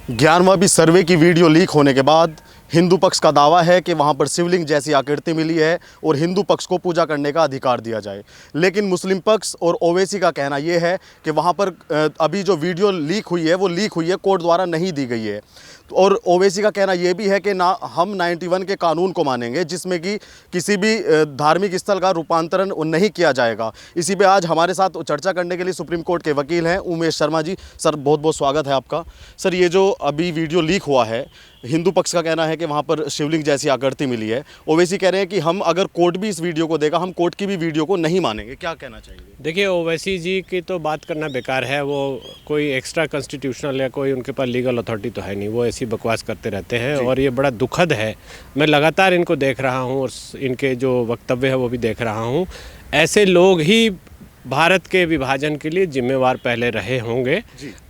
11वां सर्वे की video leak होने के बाद हिंदू पक्ष का दावा है कि वहां पर शिवलिंग जैसी आकृति मिली है और हिंदू पक्ष को पूजा करने का अधिकार दिया जाए। लेकिन मुस्लिम पक्ष और ओवैसी का कहना यह है कि वहां पर अभी जो वीडियो लीक हुई है वो लीक हुई है, कोर्ट द्वारा नहीं दी गई है। और ओवैसी का कहना यह भी है कि ना हम 91 के कानून को मानेंगे जिसमें कि किसी भी धार्मिक स्थल का रूपांतरण नहीं किया जाएगा। इसी पे आज हमारे साथ चर्चा करने के लिए सुप्रीम कोर्ट के वकील हैं उमेश शर्मा जी। सर बहुत बहुत स्वागत है आपका। सर ये जो अभी वीडियो लीक हुआ है, हिंदू पक्ष का कहना है कि वहाँ पर शिवलिंग जैसी आकृति मिली है, ओवैसी कह रहे हैं कि हम अगर कोर्ट भी इस वीडियो को देगा हम कोर्ट की भी वीडियो को नहीं मानेंगे। क्या कहना चाहिए? देखिए, ओवैसी जी की तो बात करना बेकार है। वो कोई एक्स्ट्रा कॉन्स्टिट्यूशनल या कोई उनके पास लीगल अथॉरिटी तो है नहीं, वो ऐसी बकवास करते रहते हैं और ये बड़ा दुखद है। मैं लगातार इनको देख रहा हूँ और इनके जो वक्तव्य है वो भी देख रहा हूँ। ऐसे लोग ही भारत के विभाजन के लिए जिम्मेवार पहले रहे होंगे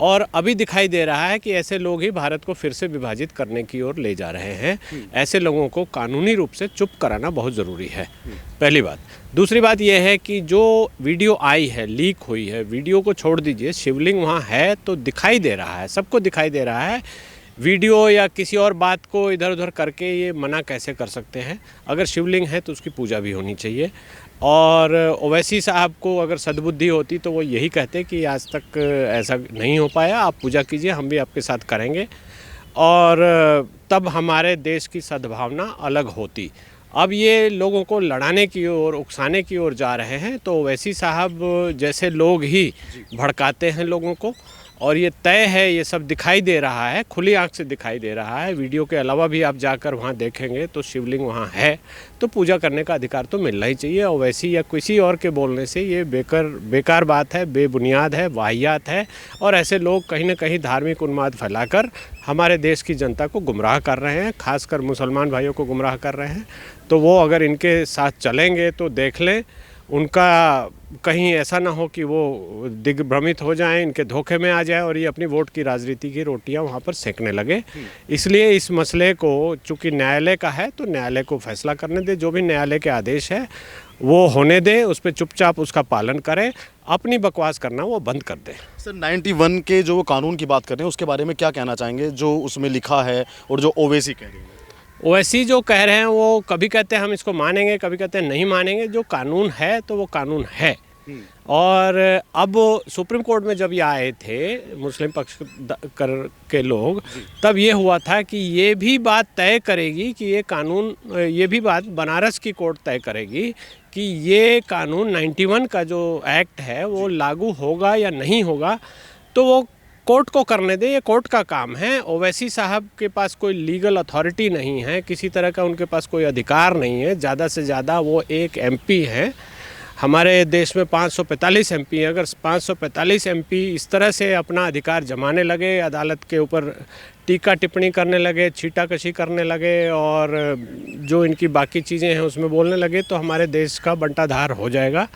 और अभी दिखाई दे रहा है कि ऐसे लोग ही भारत को फिर से विभाजित करने की ओर ले जा रहे हैं। ऐसे लोगों को कानूनी रूप से चुप कराना बहुत ज़रूरी है, पहली बात। दूसरी बात यह है कि जो वीडियो आई है, लीक हुई है, वीडियो को छोड़ दीजिए, शिवलिंग वहाँ है तो दिखाई दे रहा है, सबको दिखाई दे रहा है। वीडियो या किसी और बात को इधर उधर करके ये मना कैसे कर सकते हैं? अगर शिवलिंग है तो उसकी पूजा भी होनी चाहिए। और ओवैसी साहब को अगर सद्बुद्धि होती तो वो यही कहते कि आज तक ऐसा नहीं हो पाया, आप पूजा कीजिए, हम भी आपके साथ करेंगे, और तब हमारे देश की सद्भावना अलग होती। अब ये लोगों को लड़ाने की ओर, उकसाने की ओर जा रहे हैं। तो ओवैसी साहब जैसे लोग ही भड़काते हैं लोगों को, और ये तय है, ये सब दिखाई दे रहा है, खुली आंख से दिखाई दे रहा है। वीडियो के अलावा भी आप जाकर वहाँ देखेंगे तो शिवलिंग वहाँ है, तो पूजा करने का अधिकार तो मिलना ही चाहिए। ओवैसी या किसी और के बोलने से ये बेकार बात है, बेबुनियाद है, वाहियात है। और ऐसे लोग कहीं ना कहीं धार्मिक उन्माद फैलाकर हमारे देश की जनता को गुमराह कर रहे हैं, खासकर मुसलमान भाइयों को गुमराह कर रहे हैं। तो वो अगर इनके साथ चलेंगे तो देख लें, उनका कहीं ऐसा ना हो कि वो दिग्भ्रमित हो जाएं, इनके धोखे में आ जाए और ये अपनी वोट की राजनीति की रोटियां वहां पर सेकने लगे। इसलिए इस मसले को, चूंकि न्यायालय का है, तो न्यायालय को फैसला करने दे। जो भी न्यायालय के आदेश है वो होने दे, उस पर चुपचाप उसका पालन करें, अपनी बकवास करना वो बंद कर दें। सर 91 के जो कानून की बात कर रहे हैं उसके बारे में क्या कहना चाहेंगे, जो उसमें लिखा है और जो ओवैसी कह रहे हैं? ओवैसी जो कह रहे हैं वो कभी कहते हैं हम इसको मानेंगे, कभी कहते हैं नहीं मानेंगे। जो कानून है तो वो कानून है। और अब सुप्रीम कोर्ट में जब ये आए थे मुस्लिम पक्ष के लोग, तब ये हुआ था कि ये भी बात तय करेगी कि ये कानून, ये भी बात बनारस की कोर्ट तय करेगी कि ये कानून 91 का जो एक्ट है वो लागू होगा या नहीं होगा। तो वो कोर्ट को करने दे, ये कोर्ट का काम है। ओवैसी साहब के पास कोई लीगल अथॉरिटी नहीं है, किसी तरह का उनके पास कोई अधिकार नहीं है। ज़्यादा से ज़्यादा वो एक एमपी हैं। हमारे देश में 545 एमपी हैं। अगर 545 एमपी इस तरह से अपना अधिकार जमाने लगे, अदालत के ऊपर टीका टिप्पणी करने लगे, छीटाकशी करने लगे और जो इनकी बाकी चीज़ें हैं उसमें बोलने लगे, तो हमारे देश का बंटाधार हो जाएगा।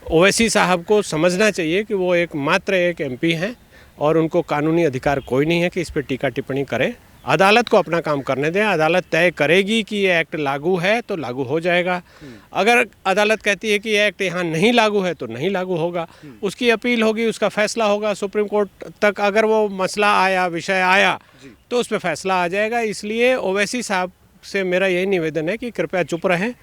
ओवैसी साहब को समझना चाहिए कि वो मात्र एक एमपी हैं और उनको कानूनी अधिकार कोई नहीं है कि इस पर टीका टिप्पणी करें। अदालत को अपना काम करने दें। अदालत तय करेगी कि ये एक्ट लागू है तो लागू हो जाएगा। अगर अदालत कहती है कि ये एक्ट यहाँ नहीं लागू है तो नहीं लागू होगा। उसकी अपील होगी, उसका फैसला होगा सुप्रीम कोर्ट तक। अगर वो मसला आया, विषय आया, तो उस पर फैसला आ जाएगा। इसलिए ओवैसी साहब से मेरा यही निवेदन है कि कृपया चुप रहें।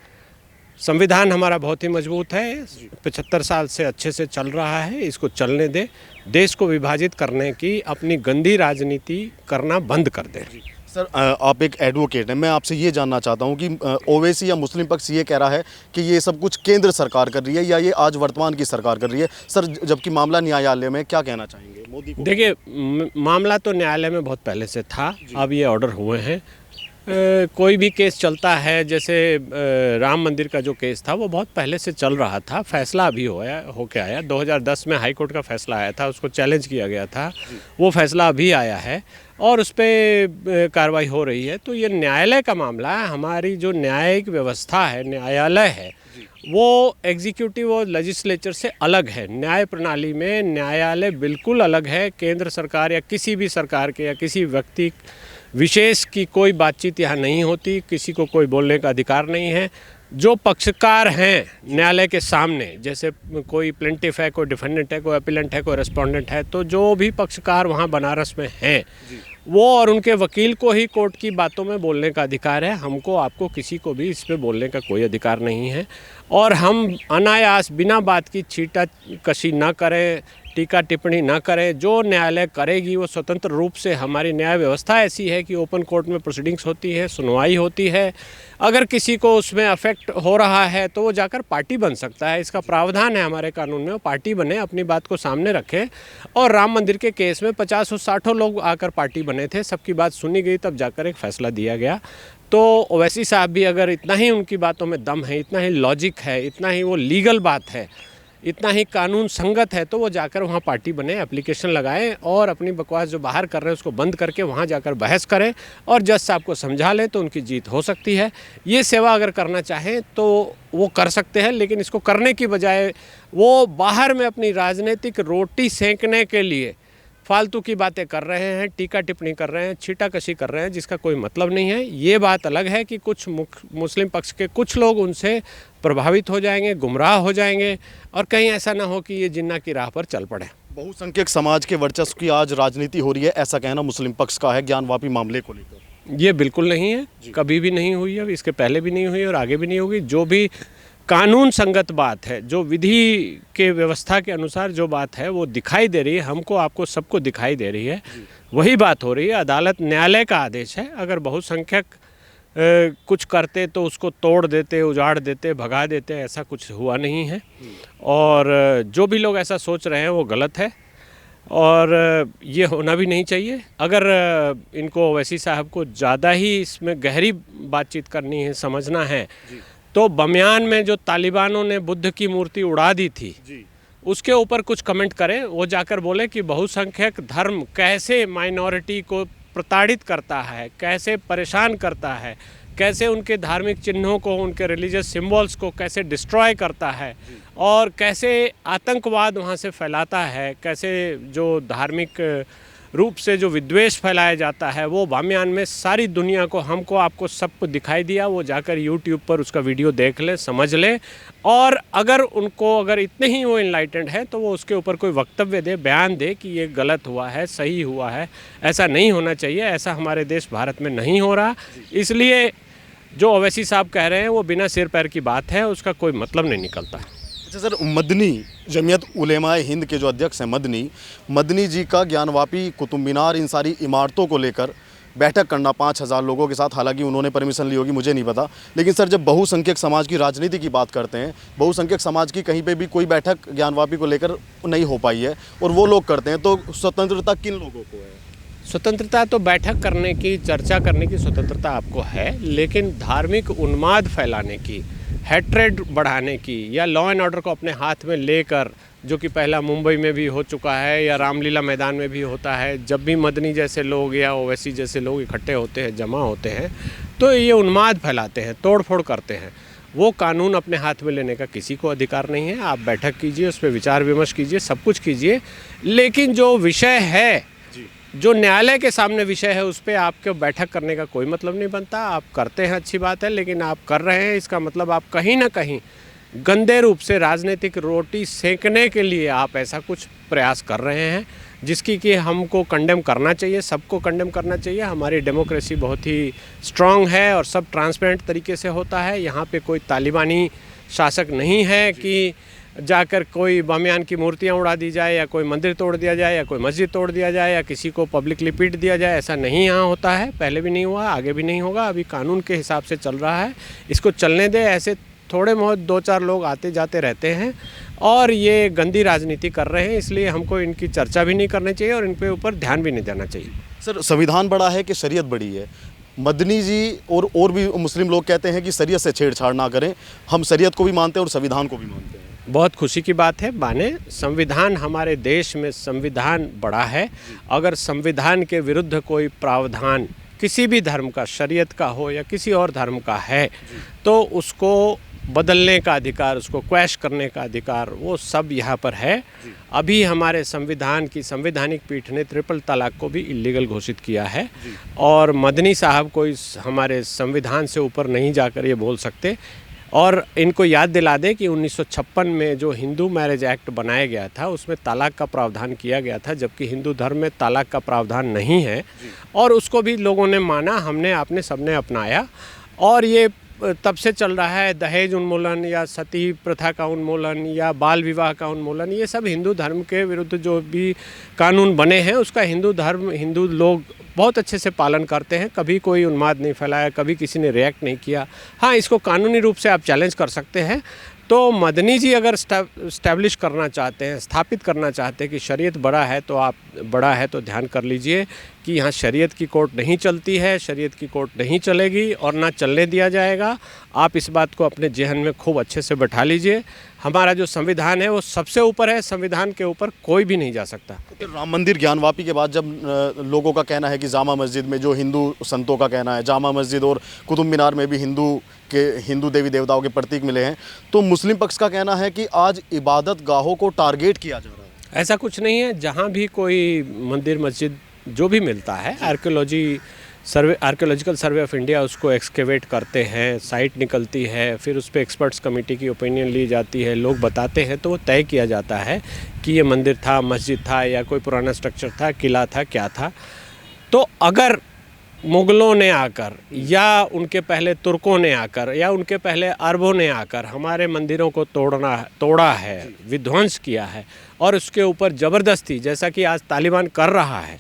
संविधान हमारा बहुत ही मजबूत है, 75 साल से अच्छे से चल रहा है, इसको चलने दें। देश को विभाजित करने की अपनी गंदी राजनीति करना बंद कर दें। सर आप एक एडवोकेट हैं, मैं आपसे ये जानना चाहता हूँ कि ओवैसी या मुस्लिम पक्ष ये कह रहा है कि ये सब कुछ केंद्र सरकार कर रही है या ये आज वर्तमान की सरकार कर रही है। सर जबकि मामला न्यायालय में, क्या कहना चाहेंगे मोदी को? देखिए, मामला तो न्यायालय में बहुत पहले से था, अब ये ऑर्डर हुए हैं। कोई भी केस चलता है, जैसे राम मंदिर का जो केस था वो बहुत पहले से चल रहा था, फैसला अभी होके आया। 2010 में हाई कोर्ट का फैसला आया था, उसको चैलेंज किया गया था, वो फैसला अभी आया है और उस पर कार्रवाई हो रही है। तो ये न्यायालय का मामला है। हमारी जो न्यायिक व्यवस्था है, न्यायालय है, वो एग्जीक्यूटिव और लेजिस्लेचर से अलग है। न्याय प्रणाली में न्यायालय बिल्कुल अलग है। केंद्र सरकार या किसी भी सरकार के या किसी व्यक्ति विशेष की कोई बातचीत यहाँ नहीं होती, किसी को कोई बोलने का अधिकार नहीं है। जो पक्षकार हैं न्यायालय के सामने, जैसे कोई प्लेंटिफ है, कोई डिफेंडेंट है, कोई अपीलेंट है, कोई रेस्पोंडेंट है, तो जो भी पक्षकार वहाँ बनारस में हैं वो और उनके वकील को ही कोर्ट की बातों में बोलने का अधिकार है। हमको आपको किसी को भी इस पे बोलने का कोई अधिकार नहीं है। और हम अनायास बिना बात की छीटा कशी ना करें, टीका टिप्पणी ना करें। जो न्यायालय करेगी वो स्वतंत्र रूप से, हमारी न्याय व्यवस्था ऐसी है कि ओपन कोर्ट में प्रोसीडिंग्स होती है, सुनवाई होती है। अगर किसी को उसमें अफेक्ट हो रहा है तो वो जाकर पार्टी बन सकता है, इसका प्रावधान है हमारे कानून में। वो पार्टी बने, अपनी बात को सामने रखे। और राम मंदिर के केस में 50 और 60 लोग आकर पार्टी बने थे, सबकी बात सुनी गई, तब जाकर एक फैसला दिया गया। तो ओवैसी साहब भी अगर इतना ही उनकी बातों में दम है, इतना ही लॉजिक है, इतना ही वो लीगल बात है, इतना ही कानून संगत है, तो वो जाकर वहाँ पार्टी बने, एप्लीकेशन लगाएं और अपनी बकवास जो बाहर कर रहे हैं उसको बंद करके वहाँ जाकर बहस करें और जज साहब को समझा लें तो उनकी जीत हो सकती है। ये सेवा अगर करना चाहें तो वो कर सकते हैं, लेकिन इसको करने की बजाय वो बाहर में अपनी राजनीतिक रोटी सेंकने के लिए फालतू की बातें कर रहे हैं, टीका टिप्पणी कर रहे हैं, छीटाकशी कर रहे हैं, जिसका कोई मतलब नहीं है। ये बात अलग है कि कुछ मुस्लिम पक्ष के कुछ लोग उनसे प्रभावित हो जाएंगे, गुमराह हो जाएंगे और कहीं ऐसा ना हो कि ये जिन्ना की राह पर चल पड़े। बहुसंख्यक समाज के वर्चस्व की आज राजनीति हो रही है, ऐसा कहना मुस्लिम पक्ष का है ज्ञानवापी मामले को लेकर। ये बिल्कुल नहीं है, कभी भी नहीं हुई है, इसके पहले भी नहीं हुई और आगे भी नहीं होगी। जो भी कानून संगत बात है, जो विधि के व्यवस्था के अनुसार जो बात है वो दिखाई दे रही है, हमको आपको सबको दिखाई दे रही है, वही बात हो रही है। अदालत, न्यायालय का आदेश है। अगर बहुसंख्यक कुछ करते तो उसको तोड़ देते, उजाड़ देते, भगा देते, ऐसा कुछ हुआ नहीं है। और जो भी लोग ऐसा सोच रहे हैं वो गलत है और ये होना भी नहीं चाहिए। अगर इनको ओवैसी साहब को ज़्यादा ही इसमें गहरी बातचीत करनी है, समझना है, तो बमियान में जो तालिबानों ने बुद्ध की मूर्ति उड़ा दी थी उसके ऊपर कुछ कमेंट करें। वो जाकर बोले कि बहुसंख्यक धर्म कैसे माइनॉरिटी को प्रताड़ित करता है, कैसे परेशान करता है, कैसे उनके धार्मिक चिन्हों को, उनके रिलीजियस सिंबल्स को कैसे डिस्ट्रॉय करता है और कैसे आतंकवाद वहाँ से फैलाता है, कैसे जो धार्मिक रूप से जो विद्वेष फैलाया जाता है वो बामियान में सारी दुनिया को, हमको, आपको, सबको दिखाई दिया। वो जाकर YouTube पर उसका वीडियो देख ले, समझ ले और अगर इतने ही वो इनलाइटेंड है तो वो उसके ऊपर कोई वक्तव्य दे, बयान दे कि ये गलत हुआ है, सही हुआ है। ऐसा नहीं होना चाहिए, ऐसा हमारे देश भारत में नहीं हो रहा। इसलिए जो ओवैसी साहब कह रहे हैं वो बिना सिर पैर की बात है, उसका कोई मतलब नहीं निकलता। अच्छा सर, मदनी जमीयत उलेमाए हिंद के जो अध्यक्ष हैं मदनी जी का ज्ञानवापी, कुतुब मीनार, इन सारी इमारतों को लेकर बैठक करना 5000 लोगों के साथ, हालांकि उन्होंने परमिशन ली होगी मुझे नहीं पता, लेकिन सर जब बहुसंख्यक समाज की राजनीति की बात करते हैं, बहुसंख्यक समाज की कहीं पे भी कोई बैठक ज्ञानवापी को लेकर नहीं हो पाई है और वो लोग करते हैं, तो स्वतंत्रता किन लोगों को है? स्वतंत्रता तो बैठक करने की, चर्चा करने की स्वतंत्रता आपको है, लेकिन धार्मिक उन्माद फैलाने की, हैट्रेड बढ़ाने की या लॉ एंड ऑर्डर को अपने हाथ में लेकर, जो कि पहला मुंबई में भी हो चुका है या रामलीला मैदान में भी होता है, जब भी मदनी जैसे लोग या ओवैसी जैसे लोग इकट्ठे होते हैं, जमा होते हैं, तो ये उन्माद फैलाते हैं, तोड़ फोड़ करते हैं। वो कानून अपने हाथ में लेने का किसी को अधिकार नहीं है। आप बैठक कीजिए, उस पर विचार विमर्श कीजिए, सब कुछ कीजिए, लेकिन जो विषय है, जो न्यायालय के सामने विषय है, उस पर आपके बैठक करने का कोई मतलब नहीं बनता। आप करते हैं, अच्छी बात है, लेकिन आप कर रहे हैं, इसका मतलब आप कहीं ना कहीं गंदे रूप से राजनीतिक रोटी सेंकने के लिए आप ऐसा कुछ प्रयास कर रहे हैं, जिसकी कि हमको कंडेम करना चाहिए, सबको कंडेम करना चाहिए। हमारी डेमोक्रेसी बहुत ही स्ट्रांग है और सब ट्रांसपेरेंट तरीके से होता है। यहाँ पे कोई तालिबानी शासक नहीं है कि जाकर कोई बामियान की मूर्तियाँ उड़ा दी जाए या कोई मंदिर तोड़ दिया जाए या कोई मस्जिद तोड़ दिया जाए या किसी को पब्लिकली पीट दिया जाए। ऐसा नहीं यहाँ होता है, पहले भी नहीं हुआ, आगे भी नहीं होगा। अभी कानून के हिसाब से चल रहा है, इसको चलने दे। ऐसे थोड़े बहुत 2-4 लोग आते जाते रहते हैं और ये गंदी राजनीति कर रहे हैं, इसलिए हमको इनकी चर्चा भी नहीं करनी चाहिए और इन पे ऊपर ध्यान भी नहीं देना चाहिए। सर, संविधान बड़ा है कि शरीयत बड़ी है? मदनी जी और भी मुस्लिम लोग कहते हैं कि शरीयत से छेड़छाड़ ना करें, हम शरीयत को भी मानते हैं और संविधान को भी मानते हैं। बहुत खुशी की बात है, माने संविधान, हमारे देश में संविधान बड़ा है। अगर संविधान के विरुद्ध कोई प्रावधान किसी भी धर्म का, शरीयत का हो या किसी और धर्म का है, तो उसको बदलने का अधिकार, उसको क्वैश करने का अधिकार, वो सब यहाँ पर है। अभी हमारे संविधान की संवैधानिक पीठ ने ट्रिपल तलाक को भी इलीगल घोषित किया है और मदनी साहब को इस हमारे संविधान से ऊपर नहीं जाकर ये बोल सकते। और इनको याद दिला दें कि 1956 में जो हिंदू मैरिज एक्ट बनाया गया था उसमें तलाक का प्रावधान किया गया था, जबकि हिंदू धर्म में तलाक का प्रावधान नहीं है। और उसको भी लोगों ने माना, हमने आपने सबने अपनाया। और ये तब से चल रहा है। दहेज उन्मूलन या सती प्रथा का उन्मूलन या बाल विवाह का उन्मूलन, ये सब हिंदू धर्म के विरुद्ध जो भी कानून बने हैं उसका हिंदू लोग बहुत अच्छे से पालन करते हैं। कभी कोई उन्माद नहीं फैलाया, कभी किसी ने रिएक्ट नहीं किया। हाँ, इसको कानूनी रूप से आप चैलेंज कर सकते हैं। तो मदनी जी अगर स्टैब्लिश करना चाहते हैं, स्थापित करना चाहते हैं कि शरीयत बड़ा है तो ध्यान कर लीजिए कि यहाँ शरीयत की कोर्ट नहीं चलती है, शरीयत की कोर्ट नहीं चलेगी और ना चलने दिया जाएगा। आप इस बात को अपने जहन में खूब अच्छे से बैठा लीजिए। हमारा जो संविधान है वो सबसे ऊपर है, संविधान के ऊपर कोई भी नहीं जा सकता। तो राम मंदिर ज्ञानवापी के बाद जब लोगों का कहना है कि जामा मस्जिद में, जो हिंदू संतों का कहना है, जामा मस्जिद और कुतुब मीनार में भी हिंदू देवी देवताओं के प्रतीक मिले हैं, तो मुस्लिम पक्ष का कहना है कि आज इबादत गाहों को टारगेट किया जा रहा है। ऐसा कुछ नहीं है। जहाँ भी कोई मंदिर मस्जिद जो भी मिलता है, आर्कियोलॉजिकल सर्वे ऑफ इंडिया उसको एक्सकेवेट करते हैं, साइट निकलती है, फिर उस पर एक्सपर्ट्स कमेटी की ओपिनियन ली जाती है, लोग बताते हैं, तो वो तय किया जाता है कि ये मंदिर था, मस्जिद था या कोई पुराना स्ट्रक्चर था, किला था, क्या था। तो अगर मुग़लों ने आकर या उनके पहले तुर्कों ने आकर या उनके पहले अरबों ने आकर हमारे मंदिरों को तोड़ा है, विध्वंस किया है और उसके ऊपर ज़बरदस्ती, जैसा कि आज तालिबान कर रहा है,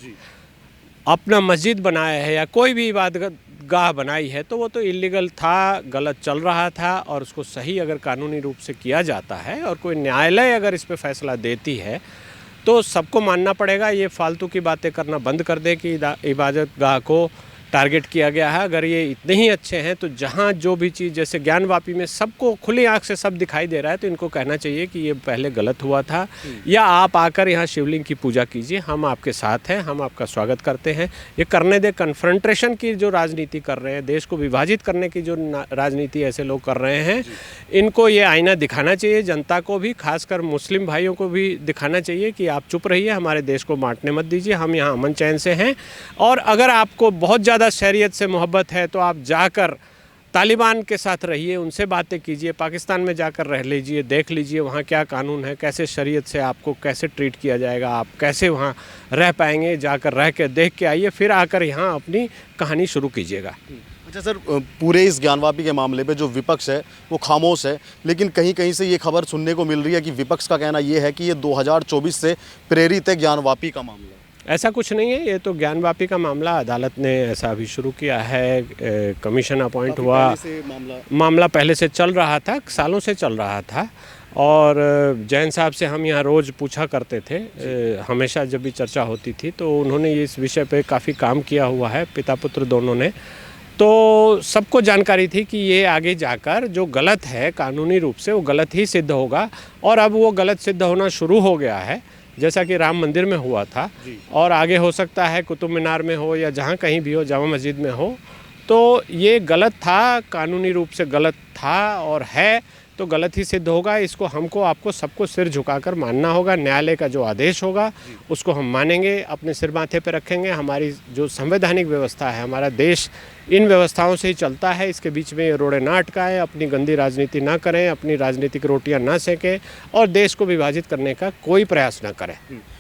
अपना मस्जिद बनाया है या कोई भी इबादत गाह बनाई है, तो वो तो इलीगल था, गलत चल रहा था। और उसको सही अगर कानूनी रूप से किया जाता है और कोई न्यायालय अगर इस पे फैसला देती है तो सबको मानना पड़ेगा। ये फालतू की बातें करना बंद कर दे कि इबादत गाह को टारगेट किया गया है। अगर ये इतने ही अच्छे हैं तो जहाँ जो भी चीज़, जैसे ज्ञानवापी में सबको खुली आंख से सब दिखाई दे रहा है, तो इनको कहना चाहिए कि ये पहले गलत हुआ था, या आप आकर यहाँ शिवलिंग की पूजा कीजिए, हम आपके साथ हैं, हम आपका स्वागत करते हैं। ये करने दे। कन्फ्रंट्रेशन की जो राजनीति कर रहे हैं, देश को विभाजित करने की जो राजनीति ऐसे लोग कर रहे हैं, इनको ये आईना दिखाना चाहिए, जनता को भी, खासकर मुस्लिम भाइयों को भी दिखाना चाहिए कि आप चुप रहिए, हमारे देश को बांटने मत दीजिए, हम यहाँ अमन चैन से हैं। और अगर आपको बहुत ज़्यादा शरीयत से मोहब्बत है तो आप जाकर तालिबान के साथ रहिए, उनसे बातें कीजिए, पाकिस्तान में जाकर रह लीजिए, देख लीजिए वहाँ क्या कानून है, कैसे शरीयत से आपको कैसे ट्रीट किया जाएगा, आप कैसे वहाँ रह पाएंगे, जाकर रह के देख के आइए, फिर आकर यहाँ अपनी कहानी शुरू कीजिएगा। अच्छा सर, पूरे इस ज्ञानवापी के मामले पे जो विपक्ष है वो खामोश है, लेकिन कहीं कहीं से ये खबर सुनने को मिल रही है कि विपक्ष का कहना ये है कि ये 2024 से प्रेरित है ज्ञानवापी का मामला। ऐसा कुछ नहीं है, ये तो ज्ञानवापी का मामला अदालत ने ऐसा अभी शुरू किया है। कमीशन अपॉइंट हुआ, मामला पहले से चल रहा था, सालों से चल रहा था। और जैन साहब से हम यहाँ रोज़ पूछा करते थे, हमेशा जब भी चर्चा होती थी, तो उन्होंने इस विषय पे काफ़ी काम किया हुआ है, पिता पुत्र दोनों ने। तो सबको जानकारी थी कि ये आगे जाकर जो गलत है कानूनी रूप से, वो गलत ही सिद्ध होगा। और अब वो गलत सिद्ध होना शुरू हो गया है, जैसा कि राम मंदिर में हुआ था, और आगे हो सकता है कुतुब मीनार में हो या जहाँ कहीं भी हो, जामा मस्जिद में हो। तो ये गलत था, कानूनी रूप से गलत था और है, तो गलत ही सिद्ध होगा। इसको हमको, आपको, सबको सिर झुकाकर मानना होगा। न्यायालय का जो आदेश होगा उसको हम मानेंगे, अपने सिर माथे पर रखेंगे। हमारी जो संवैधानिक व्यवस्था है, हमारा देश इन व्यवस्थाओं से ही चलता है। इसके बीच में ये रोड़े ना अटकाएं, अपनी गंदी राजनीति ना करें, अपनी राजनीतिक रोटियां ना सेकें और देश को विभाजित करने का कोई प्रयास ना करें।